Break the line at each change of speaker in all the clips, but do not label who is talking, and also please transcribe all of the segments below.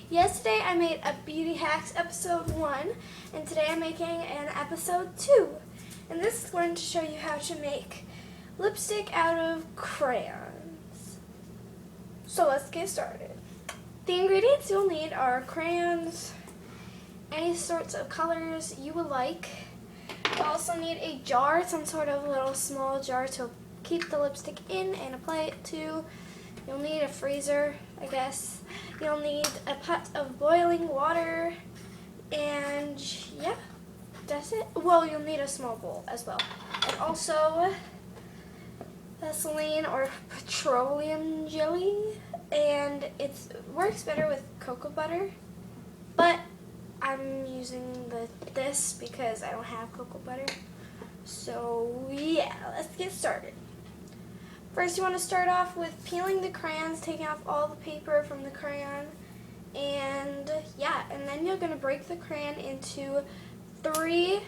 Yesterday I made a Beauty Hacks episode 1, and today I'm making an episode 2. And this is going to show you how to make lipstick out of crayons. So let's get started. The ingredients you'll need are crayons, any sorts of colors you would like. You'll also need a jar, some sort of little small jar to keep the lipstick in and apply it to. You'll need a freezer, I guess. You'll need a pot of boiling water, and yeah, that's it. Well, you'll need a small bowl as well. And also Vaseline or petroleum jelly, and it works better with cocoa butter, but I'm using this because I don't have cocoa butter. So yeah, let's get started. First, you want to start off with peeling the crayons, taking off all the paper from the crayon, and yeah, and then you're going to break the crayon into 3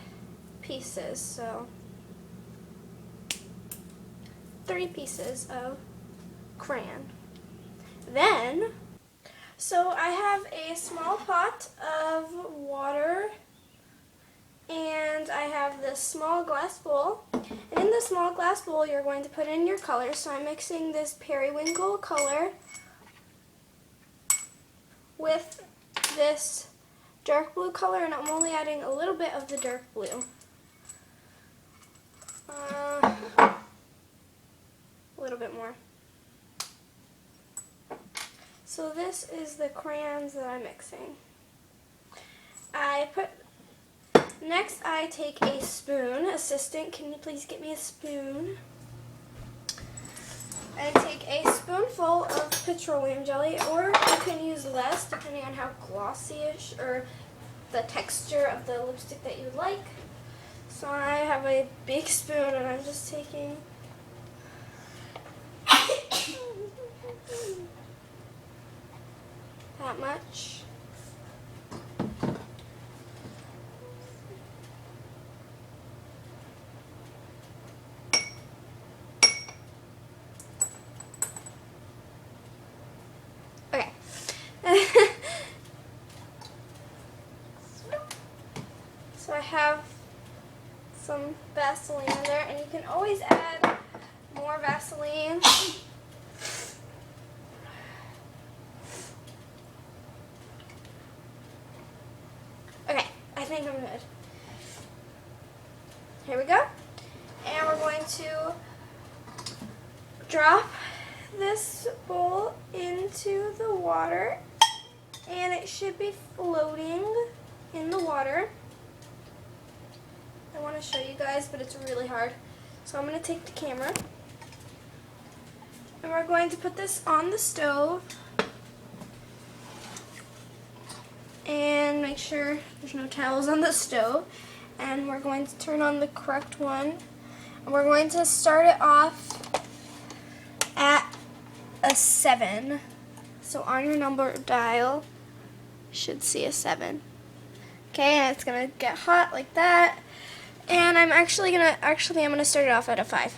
pieces. So 3 pieces of crayon. Then, so I have a small pot of water, and I have this small glass bowl. And in the small glass bowl, you're going to put in your colors. So I'm mixing this periwinkle color with this dark blue color, and I'm only adding a little bit of the dark blue. A little bit more. So this is the crayons that I'm mixing. Next, I take a spoon. Assistant, can you please get me a spoon? I take a spoonful of petroleum jelly, or you can use less depending on how glossy-ish or the texture of the lipstick that you like. So I have a big spoon, and I'm just taking that much. Okay. So I have some Vaseline in there, and you can always add more Vaseline. Okay, I think I'm good. Here we go. And we're going to drop this bowl into the water, and it should be floating in the water. I want to show you guys, but it's really hard. So I'm going to take the camera, and we're going to put this on the stove and make sure there's no towels on the stove, and we're going to turn on the correct one, and we're going to start it off at a 7. So on your number dial, you should see a 7. Okay, and it's gonna get hot like that. And I'm I'm gonna start it off at a 5.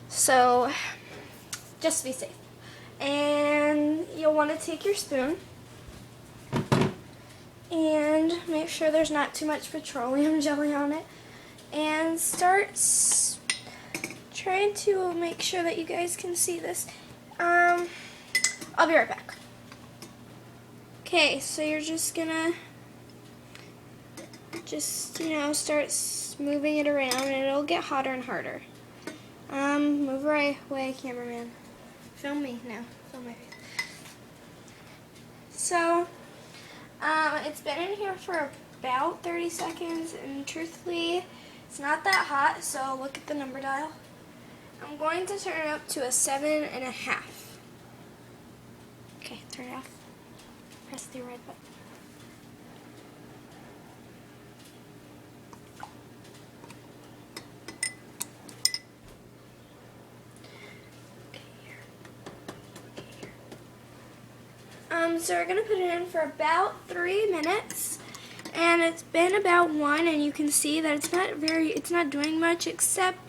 So just to be safe. And you'll want to take your spoon and make sure there's not too much petroleum jelly on it, and start trying to make sure that you guys can see this. I'll be right back. Okay, so you're just gonna start moving it around, and it'll get hotter and harder. Move right away, cameraman. Film me now. Film my face. So, it's been in here for about 30 seconds, and truthfully, it's not that hot, so look at the number dial. I'm going to turn it up to a 7.5. Okay, turn it off. Press the red button. So we're gonna put it in for about 3 minutes, and it's been about 1, and you can see that it's not doing much, except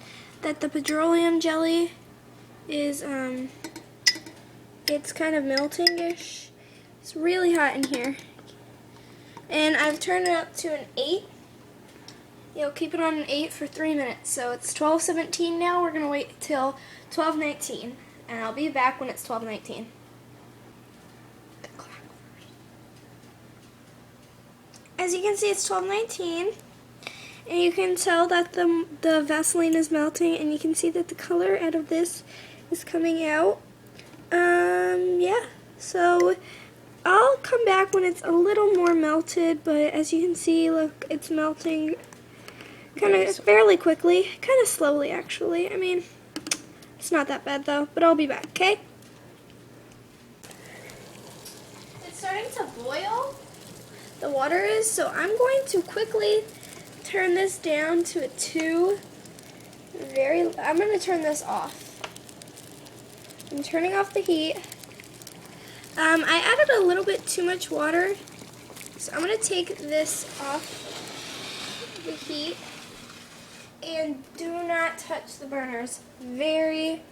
that the petroleum jelly is it's kind of melting-ish, It's really hot in here. And I've turned it up to an 8. You'll keep it on an 8 for 3 minutes. So it's 12:17 now. We're going to wait till 12:19. And I'll be back when it's 12:19. As you can see, it's 12:19. And you can tell that the Vaseline is melting. And you can see that the color out of this is coming out. Yeah. So I'll come back when it's a little more melted, but as you can see, look, it's melting kind of fairly quickly, kind of slowly actually. I mean, it's not that bad though, but I'll be back, okay? It's starting to boil, the water is, so I'm going to quickly turn this down to a 2. I'm going to turn this off. I'm turning off the heat. I added a little bit too much water, so I'm going to take this off the heat, and do not touch the burners. Very,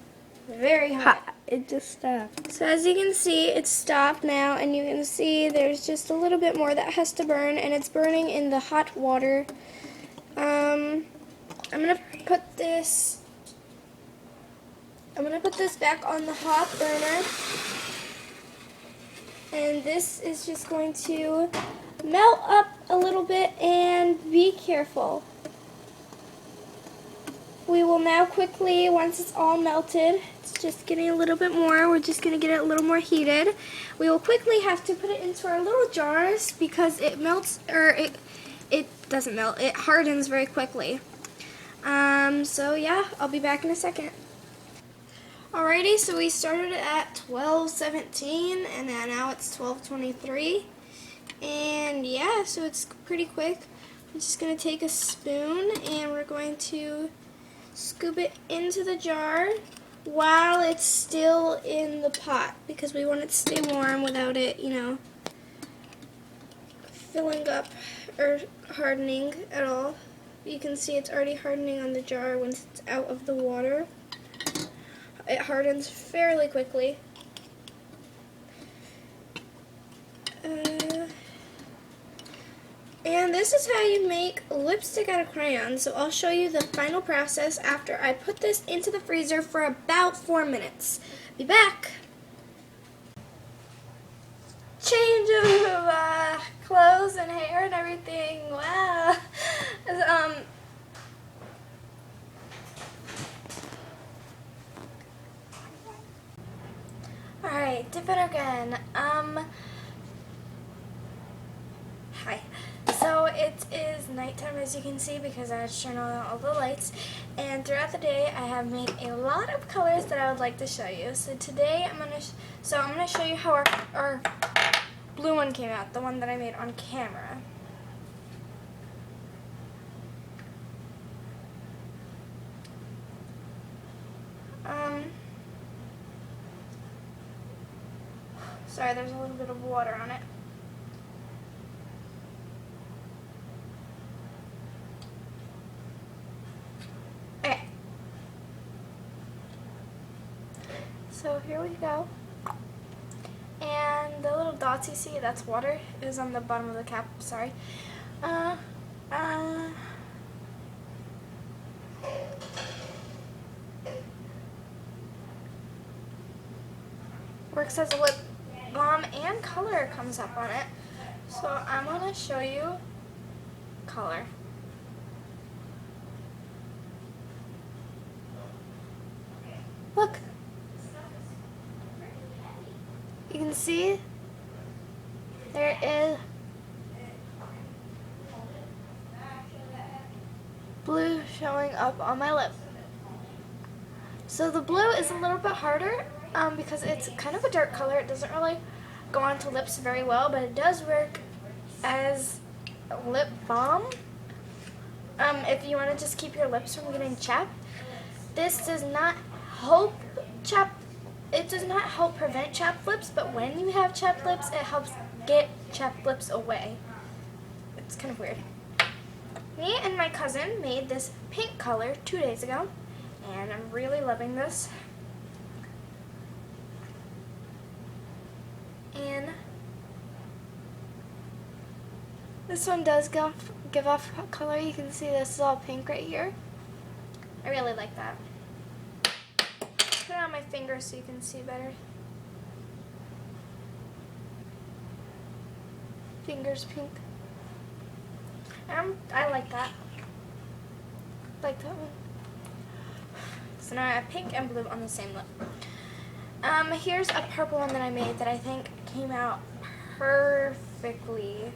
very hot.
It just stopped.
So as you can see, it's stopped now, and you can see there's just a little bit more that has to burn, and it's burning in the hot water. I'm going to put this back on the hot burner. And this is just going to melt up a little bit, and be careful. We will now quickly, once it's all melted, it's just getting a little bit more, we're just going to get it a little more heated. We will quickly have to put it into our little jars because it melts, or it doesn't melt, it hardens very quickly. So yeah, I'll be back in a second. Alrighty, so we started at 12:17 and now it's 12:23, and yeah, so it's pretty quick. I'm just going to take a spoon and we're going to scoop it into the jar while it's still in the pot because we want it to stay warm without it, you know, filling up or hardening at all. You can see it's already hardening on the jar once it's out of the water. It hardens fairly quickly. And this is how you make lipstick out of crayons. So I'll show you the final process after I put this into the freezer for about 4 minutes. Be back. Change of clothes and hair and everything. Wow. Alright, dip it again. Hi. So it is nighttime, as you can see, because I turned on all the lights, and throughout the day I have made a lot of colors that I would like to show you. So today I'm gonna show you how our blue one came out, the one that I made on camera. Sorry, there's a little bit of water on it. Okay. So here we go. And the little dots you see, that's water. It was on the bottom of the cap, sorry. Works as a lip balm, and color comes up on it. So I'm going to show you color. Look. You can see there is blue showing up on my lip. So the blue is a little bit harder because it's kind of a dark color. It doesn't really go onto lips very well, but it does work as a lip balm. If you want to just keep your lips from getting chapped. This does not help prevent chapped lips, but when you have chapped lips, it helps get chapped lips away. It's kind of weird. Me and my cousin made this pink color 2 days ago, and I'm really loving this. And This one does give off color. You can see this is all pink right here. I really like that. Put it on my finger so you can see better. Fingers pink. I like that. Like that one. So now I have pink and blue on the same lip. Here's a purple one that I made that I think came out perfectly.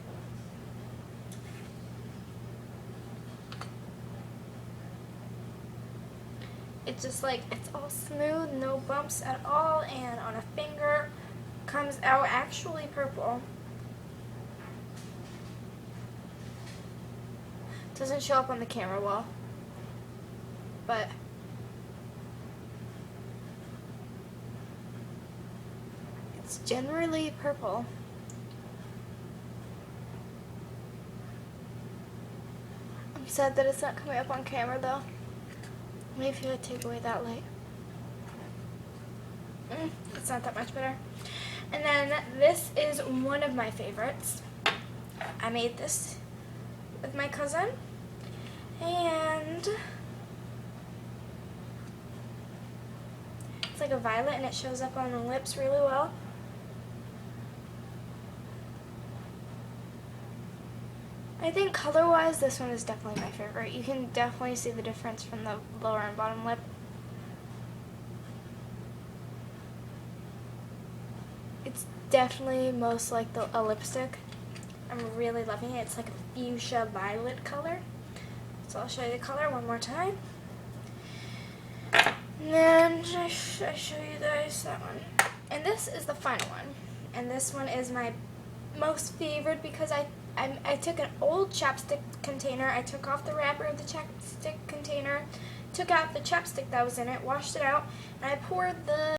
It's just like, it's all smooth, no bumps at all, and on a finger comes out actually purple. Doesn't show up on the camera well, but it's generally purple. I'm sad that it's not coming up on camera though. Maybe if I take away that light. It's not that much better. And then this is one of my favorites. I made this with my cousin. And it's like a violet and it shows up on the lips really well. I think color-wise, this one is definitely my favorite. You can definitely see the difference from the lower and bottom lip. It's definitely most like a lipstick. I'm really loving it. It's like a fuchsia violet color. So I'll show you the color one more time. And then I show you guys that one. And this is the final one. And this one is my most favorite because I took an old chapstick container, I took off the wrapper of the chapstick container, took out the chapstick that was in it, washed it out, and I poured the